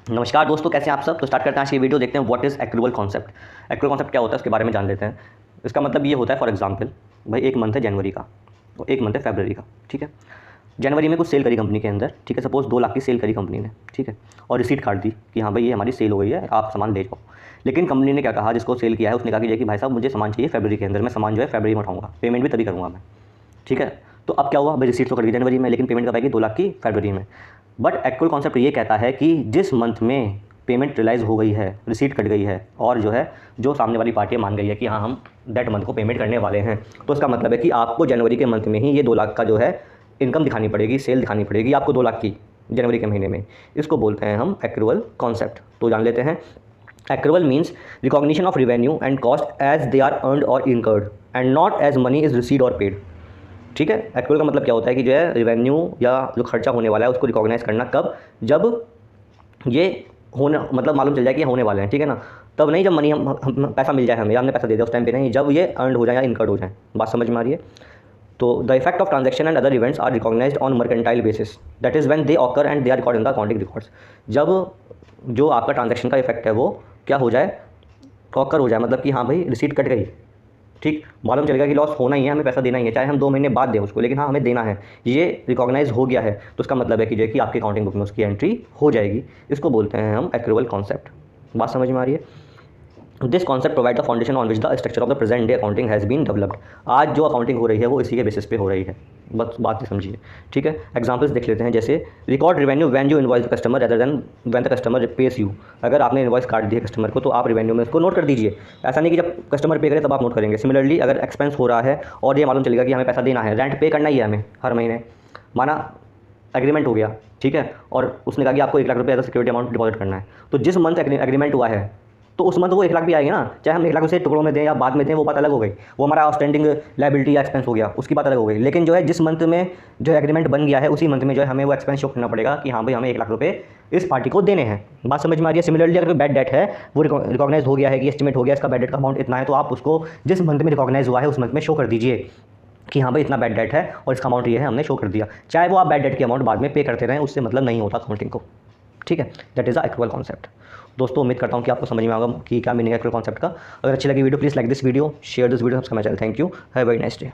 नमस्कार दोस्तों, कैसे हैं आप सब। तो स्टार्ट करते हैं आज की वीडियो। देखते हैं what is accrual concept. Accrual concept क्या होता है उसके बारे में जान लेते हैं। इसका मतलब ये होता है, फॉर एग्जांपल भाई एक मंथ है जनवरी का और एक मंथ है फरवरी का, ठीक है। जनवरी में कुछ सेल करी कंपनी के अंदर, ठीक है, सपोज 2 लाख की सेल करी कंपनी ने, ठीक है, और रिसीट काट दी कि हाँ भाई ये हमारी सेल हो गई है, आप सामान ले जाओ। लेकिन कंपनी ने क्या कहा, जिसको सेल किया है उसने कहा कि भाई साहब मुझे सामान चाहिए फरवरी के अंदर, मैं सामान जो है फरवरी में उठाऊंगा, पेमेंट भी तभी करूँगा मैं, ठीक है। तो अब क्या हुआ भाई, रिसीट तो कर दी जनवरी में, लेकिन पेमेंट कब आएगी, 2 लाख की फरवरी में। बट एक्चुअल कॉन्सेप्ट ये कहता है कि जिस मंथ में पेमेंट रिलाइज़ हो गई है, रिसीट कट गई है और जो है जो सामने वाली पार्टी मान गई है कि हाँ हम दैट मंथ को पेमेंट करने वाले हैं, तो इसका मतलब है कि आपको जनवरी के मंथ में ही ये 2 लाख का जो है इनकम दिखानी पड़ेगी, सेल दिखानी पड़ेगी आपको 2 लाख की जनवरी के महीने में। इसको बोलते हैं हम एक्रूअल कॉन्सेप्ट। तो जान लेते हैं। Accrual means recognition of revenue and cost as they are earned और incurred and not as money is received और पेड, ठीक है। एक्रूअल का मतलब क्या होता है कि जो है रेवेन्यू या जो खर्चा होने वाला है उसको रिकॉग्नाइज करना कब, जब ये होने मतलब मालूम चल जाए कि ये होने वाले हैं, ठीक है ना। तब नहीं जब मनी हम पैसा मिल जाए हमें या हमने पैसा दे दिया उस टाइम पे नहीं, जब ये अर्न हो जाए या इनकर्ड हो जाए। बात समझ में आ रही है। तो the effect of transaction and other events are recognised on mercantile basis, that is when they occur and they are record in the accounting records. जब जो आपका ट्रांजेक्शन का इफेक्ट है वो क्या हो जाए, ऑकर हो जाए, मतलब कि हाँ भाई रिसीट कट गई, ठीक, मालूम चलेगा कि लॉस होना ही है, हमें पैसा देना ही है, चाहे हम 2 महीने बाद दें उसको, लेकिन हाँ हमें देना है, ये रिकॉग्नाइज हो गया है, तो उसका मतलब है कि जो है कि आपकी अकाउंटिंग बुक में उसकी एंट्री हो जाएगी। इसको बोलते हैं हम एक्रूअल कॉन्सेप्ट। बात समझ में आ रही है। This concept provide the foundation on which the structure of the present day accounting has been developed. आज जो अकाउंटिंग हो रही है वो इसी के बेसिस पे हो रही है, बस बात समझिए, ठीक है। एग्जांपल्स देख लेते हैं, जैसे record revenue when you invoice the customer rather than when the customer pays you. अगर आपने इनवॉइस काट दी है कस्टमर को तो आप रेवेन्यू में उसको नोट कर दीजिए, ऐसा नहीं कि जब कस्टमर पे करे तब आप नोट करेंगे। सिमिलरली अगर एक्सपेंस हो रहा है और ये मालूम चलेगा कि हमें पैसा देना है, रेंट पे करना ही है हमें हर महीने, माना एग्रीमेंट हो गया, ठीक है, और उसने कहा कि आपको 1 लाख रुपये एज सिक्योरिटी अमाउंट डिपॉजिट करना है, तो जिस मंथ एग्रीमेंट हुआ है तो उस मंथ वो 1 लाख भी आएगी ना, चाहे हम 1 लाख उसे टुकड़ों में दें या बाद में दें, वो बात अलग हो गई, वो हमारा आउटस्टैंडिंग लायबिलिटी या एक्सपेंस हो गया, उसकी बात अलग हो गई। लेकिन जो है जिस मंथ में जो एग्रीमेंट बन गया है उसी मंथ में जो है हमें वो एक्सपेंस शो करना पड़ेगा कि हाँ भाई हमें 1 लाख रुपये इस पार्टी को देने हैं। बात समझ में आ रही है। सिमिलरली अगर बैड डेट है, वो रिकॉग्नाइज हो गया है कि एस्टिमेट हो गया इसका बैड डेट का अमाउंट इतना है, तो आप उसको जिस मंथ में रिकॉग्नाइज हुआ है उस मंथ में शो कर दीजिए कि हाँ भाई इतना बैड डेट है और इसका अमाउंट ये है, हमने शो कर दिया, चाहे वो आप बैड डेट की अमाउंट बाद में पे करते रहें, उससे मतलब नहीं होता अकाउंटिंग को, ठीक है। That is the accrual concept. दोस्तों उम्मीद करता हूँ कि आपको समझ में आएगा कि क्या मीनिंग है एक्रूअल कॉन्सेप्ट का। अगर अच्छी लगी video please like this video, share this video, subscribe my channel. Thank you, have a very nice day.